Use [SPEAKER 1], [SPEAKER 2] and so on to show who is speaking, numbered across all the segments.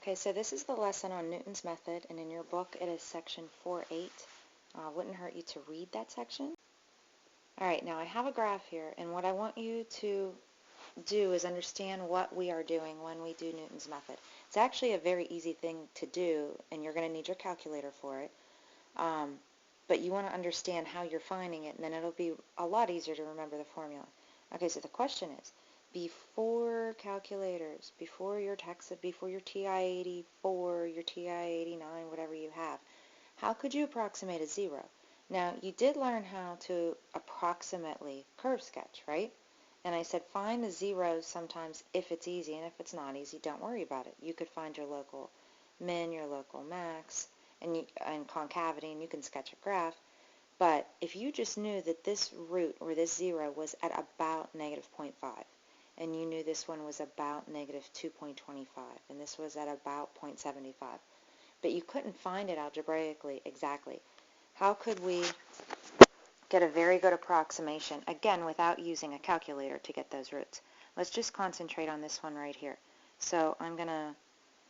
[SPEAKER 1] Okay, so this is the lesson on Newton's method, and in your book it is section 4.8. Wouldn't hurt you to read that section. Alright, now I have a graph here, and what I want you to do is understand what we are doing when we do Newton's method. It's actually a very easy thing to do, and you're going to need your calculator for it. But you want to understand how you're finding it, and then it'll be a lot easier to remember the formula. Okay, so the question is, before calculators, before your TI-84, your TI-89, whatever you have, how could you approximate a zero? Now, you did learn how to approximately curve sketch, right? And I said find the zeros sometimes if it's easy, and if it's not easy, don't worry about it. You could find your local min, your local max, and concavity, and you can sketch a graph. But if you just knew that this root, or this zero, was at about negative 0.5, and you knew this one was about negative 2.25, and this was at about 0.75, but you couldn't find it algebraically exactly, how could we get a very good approximation, again, without using a calculator to get those roots? Let's just concentrate on this one right here. So I'm going to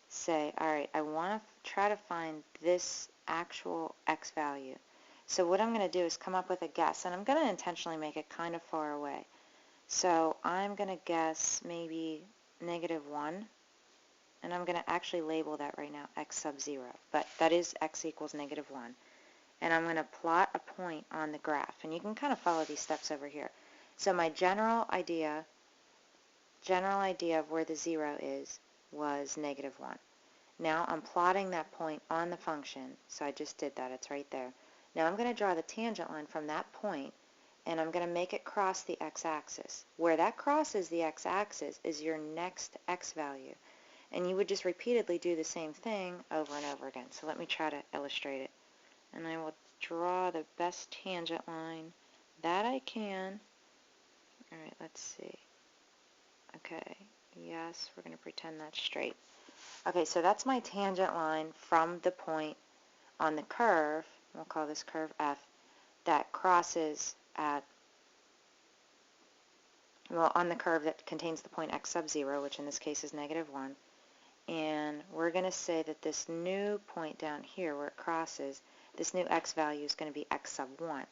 [SPEAKER 1] say, alright, I want to try to find this actual x value. So what I'm going to do is come up with a guess, and I'm going to intentionally make it kind of far away. So I'm going to guess maybe negative 1, and I'm going to actually label that right now x sub 0, but that is x equals negative 1. And I'm going to plot a point on the graph, and you can kind of follow these steps over here. So my general idea of where the 0 is was negative 1. Now I'm plotting that point on the function, so I just did that, it's right there. Now I'm going to draw the tangent line from that point, and I'm going to make it cross the x-axis. Where that crosses the x-axis is your next x value. And you would just repeatedly do the same thing over and over again. So let me try to illustrate it. And I will draw the best tangent line that I can. Alright, let's see. Okay, yes, we're going to pretend that's straight. Okay, so that's my tangent line from the point on the curve, we'll call this curve F, that crosses at, well, on the curve that contains the point x sub 0, which in this case is negative 1. And we're going to say that this new point down here where it crosses, this new x value is going to be x sub 1.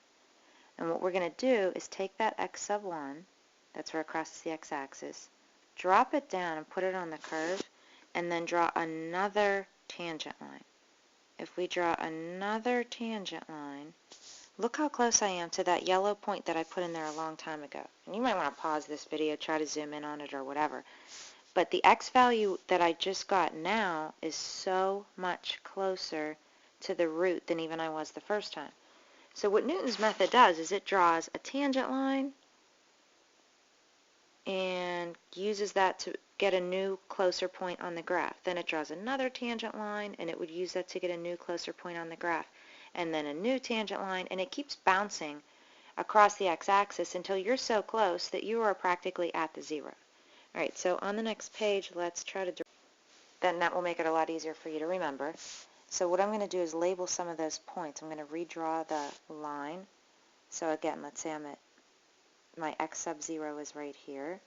[SPEAKER 1] And what we're going to do is take that x sub 1, that's where it crosses the x-axis, drop it down and put it on the curve, and then draw another tangent line. If we draw another tangent line, look how close I am to that yellow point that I put in there a long time ago. And you might want to pause this video, try to zoom in on it or whatever. But the x value that I just got now is so much closer to the root than even I was the first time. So what Newton's method does is it draws a tangent line and uses that to get a new closer point on the graph. Then it draws another tangent line, and it would use that to get a new closer point on the graph. And then a new tangent line, and it keeps bouncing across the x-axis until you're so close that you are practically at the 0. Alright, so on the next page, let's try to then that will make it a lot easier for you to remember. So what I'm going to do is label some of those points. I'm going to redraw the line. So again, let's say I'm at my x sub 0 is right here.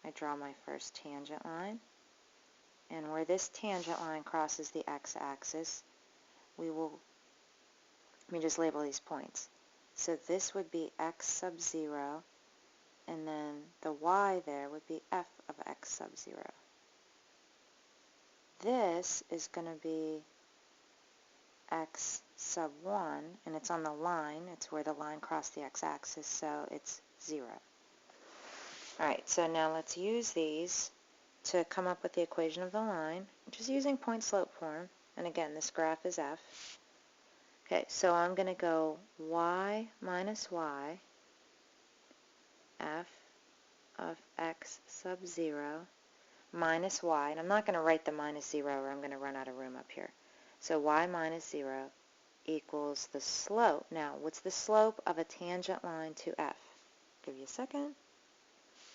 [SPEAKER 1] I draw my first tangent line, and where this tangent line crosses the x-axis, let me just label these points. So this would be x sub 0, and then the y there would be f of x sub 0. This is going to be x sub 1, and it's on the line. It's where the line crossed the x-axis, so it's 0. Alright, so now let's use these to come up with the equation of the line, just using point-slope form. And again, this graph is f. Okay, so I'm going to go y minus y, f of x sub 0, minus y. And I'm not going to write the minus 0, or I'm going to run out of room up here. So y minus 0 equals the slope. Now, what's the slope of a tangent line to f? Give you a second.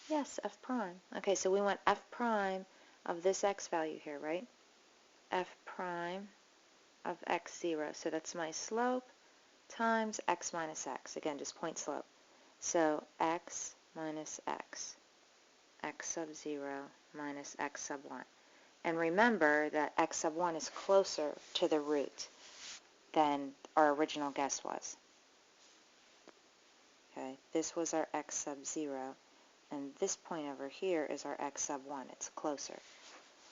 [SPEAKER 1] Yes, f prime. Okay, so we want f prime of this x value here, right? F prime of x 0. So that's my slope times x minus x. Again, just point slope. So x minus x, x sub 0 minus x sub 1. And remember that x sub 1 is closer to the root than our original guess was. Okay, this was our x sub 0, and this point over here is our x sub 1. It's closer.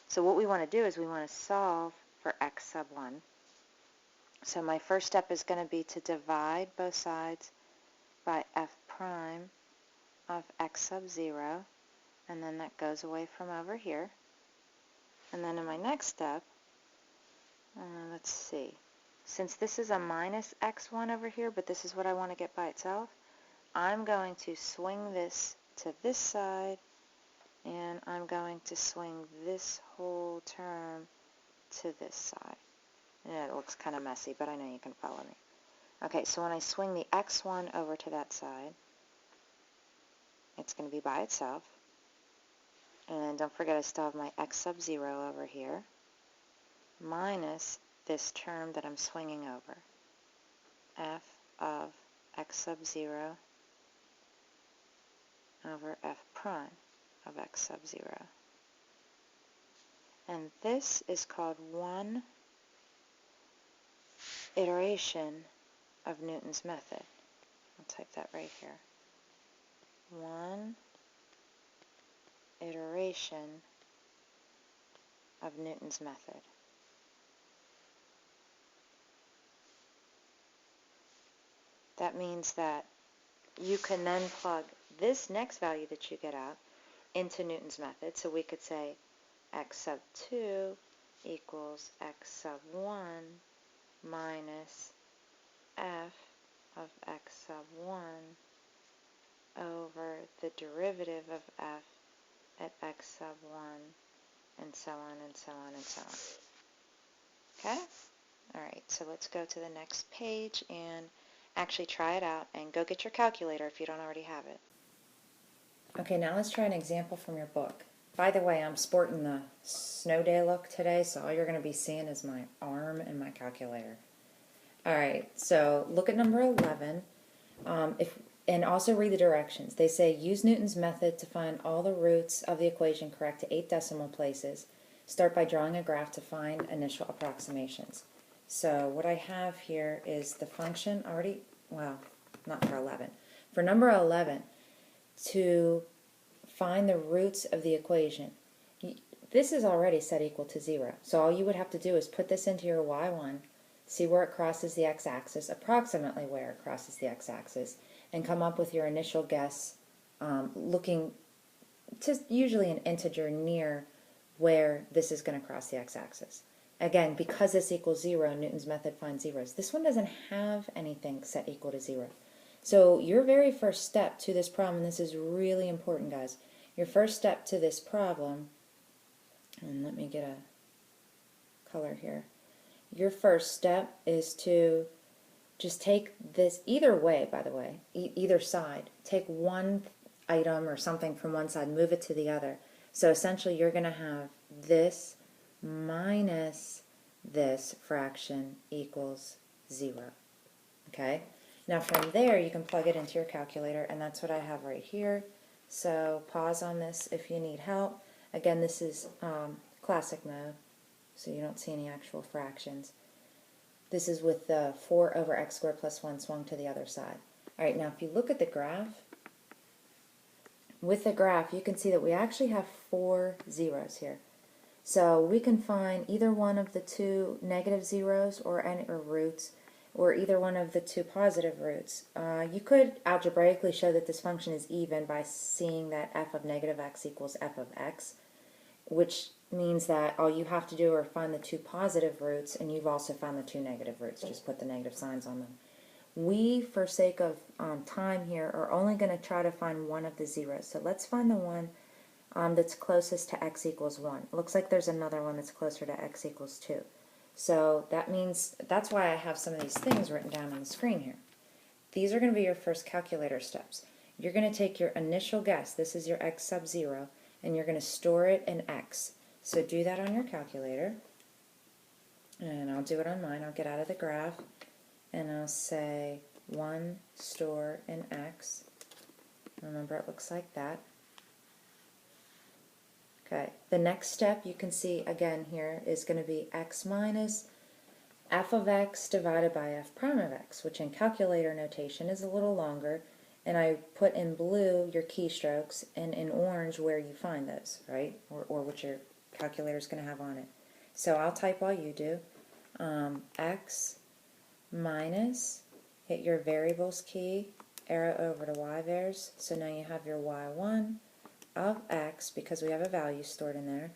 [SPEAKER 1] So what we want to do is we want to solve for x sub 1. So my first step is going to be to divide both sides by f prime of x sub 0, and then that goes away from over here. And then in my next step, let's see, since this is a minus x1 over here, but this is what I want to get by itself, I'm going to swing this to this side, and I'm going to swing this whole term to this side. Yeah, it looks kind of messy, but I know you can follow me. Okay, so when I swing the x1 over to that side, it's going to be by itself. And don't forget I still have my x sub 0 over here, minus this term that I'm swinging over, f of x sub 0 over f prime of x sub 0. And this is called one iteration of Newton's method. I'll type that right here. One iteration of Newton's method. That means that you can then plug this next value that you get out into Newton's method. So we could say x sub 2 equals x sub 1 minus f of x sub 1 over the derivative of f at x sub 1, and so on and so on and so on. Okay? Alright, so let's go to the next page and actually try it out, and go get your calculator if you don't already have it. Okay, now let's try an example from your book. By the way, I'm sporting the snow day look today, so all you're going to be seeing is my arm and my calculator. Alright, so look at number 11, and also read the directions. They say, use Newton's method to find all the roots of the equation correct to 8 decimal places. Start by drawing a graph to find initial approximations. So what I have here is the function already, well, not for 11. For number 11, to find the roots of the equation, this is already set equal to 0. So all you would have to do is put this into your y1, see where it crosses the x-axis, approximately where it crosses the x-axis, and come up with your initial guess, looking to usually an integer near where this is going to cross the x-axis. Again, because this equals 0, Newton's method finds zeros. This one doesn't have anything set equal to 0. So your very first step to this problem, and this is really important, guys, your first step to this problem, and let me get a color here. Your first step is to just take this, either way, by the way, either side, take one item or something from one side, move it to the other. So essentially you're going to have this minus this fraction equals 0. Okay? Now from there you can plug it into your calculator, and that's what I have right here. So pause on this if you need help. Again, this is classic mode, so you don't see any actual fractions. This is with the 4 over x squared plus 1 swung to the other side. Alright, now if you look at the graph, with the graph you can see that we actually have 4 zeros here. So we can find either one of the two negative zeros or roots, or either one of the two positive roots. You could algebraically show that this function is even by seeing that f of negative x equals f of x, which means that all you have to do are find the two positive roots, and you've also found the two negative roots. Just put the negative signs on them. We, for sake of time here, are only going to try to find one of the zeros. So let's find the one that's closest to x equals 1. It looks like there's another one that's closer to x equals 2. So that means, that's why I have some of these things written down on the screen here. These are going to be your first calculator steps. You're going to take your initial guess, this is your x sub 0, and you're going to store it in x. So do that on your calculator, and I'll do it on mine. I'll get out of the graph, and I'll say 1 store in x. Remember, it looks like that. Okay, the next step you can see again here is going to be x minus f of x divided by f prime of x, which in calculator notation is a little longer, and I put in blue your keystrokes and in orange where you find those, right, or what your calculator is going to have on it. So I'll type while you do. X minus, hit your variables key, arrow over to y varies, so now you have your y1 of x, because we have a value stored in there,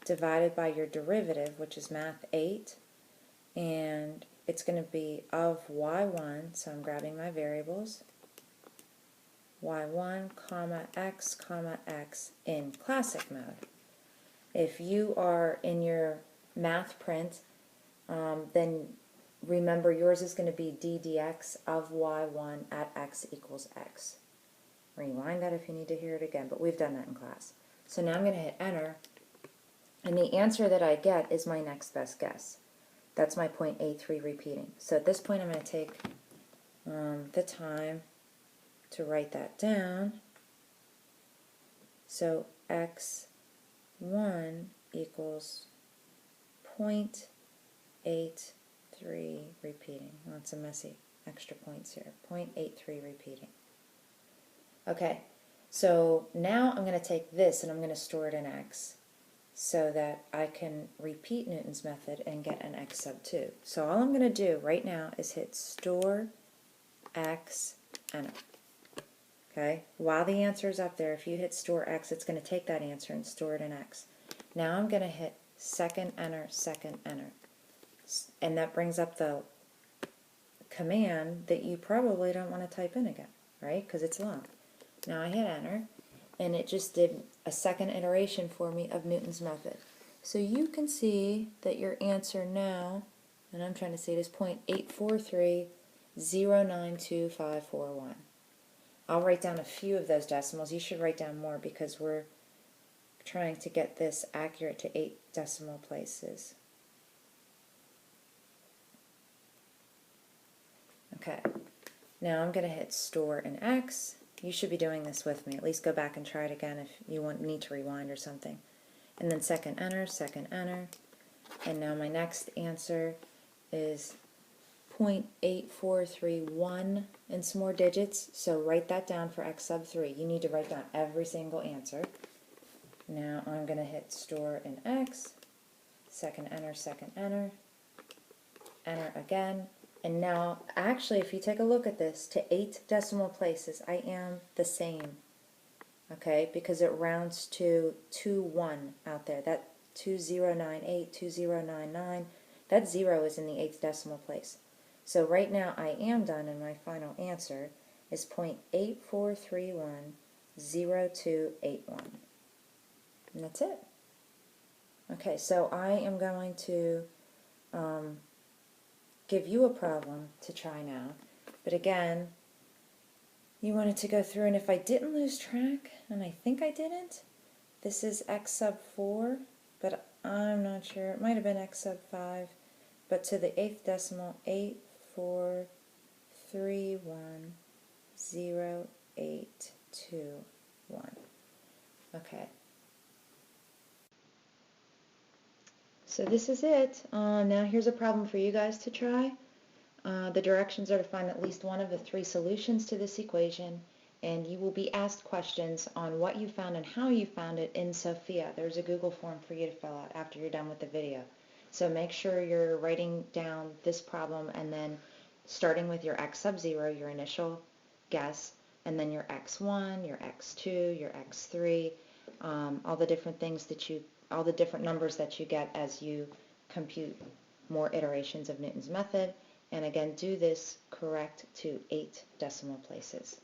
[SPEAKER 1] divided by your derivative, which is math 8, and it's going to be of y1, so I'm grabbing my variables, y1 comma x in classic mode. If you are in your math print, then remember yours is going to be d dx of y1 at x equals x. Rewind that if you need to hear it again, but we've done that in class. So now I'm going to hit enter, and the answer that I get is my next best guess. That's my 0.83 repeating. So at this point I'm going to take the time to write that down. So x1 equals 0.83 repeating. Lots of messy extra points here. 0.83 repeating. Okay, so now I'm going to take this and I'm going to store it in x so that I can repeat Newton's method and get an x sub 2. So all I'm going to do right now is hit store x, enter. Okay, while the answer is up there, if you hit store x, it's going to take that answer and store it in x. Now I'm going to hit second enter, and that brings up the command that you probably don't want to type in again, right, because it's long. Now I hit enter, and it just did a second iteration for me of Newton's method. So you can see that your answer now, and I'm trying to say it is 0.843092541. I'll write down a few of those decimals. You should write down more because we're trying to get this accurate to 8 decimal places. Okay, now I'm going to hit store in x. You should be doing this with me. At least go back and try it again if you need to rewind or something. And then second enter, and now my next answer is 0.8431 and some more digits, so write that down for x sub 3. You need to write down every single answer. Now I'm going to hit store in x, second enter, enter again, and now actually if you take a look at this, to 8 decimal places I am the same, okay, because it rounds to 21 out there. That 2098, 2099, that 0 is in the 8th decimal place. So right now I am done, and my final answer is 0.84310281. And that's it. Okay, so I am going to give you a problem to try now. But again, you wanted to go through, and if I didn't lose track, and I think I didn't, this is x sub 4, but I'm not sure. It might have been x sub 5, but to the 8th decimal, 8431081. Okay. So this is it. Now here's a problem for you guys to try. The directions are to find at least one of the 3 solutions to this equation, and you will be asked questions on what you found and how you found it in Sophia. There's a Google form for you to fill out after you're done with the video. So make sure you're writing down this problem and then starting with your x sub 0, your initial guess, and then your x1, your x2, your x3, all the different things that all the different numbers that you get as you compute more iterations of Newton's method. And again, do this correct to 8 decimal places.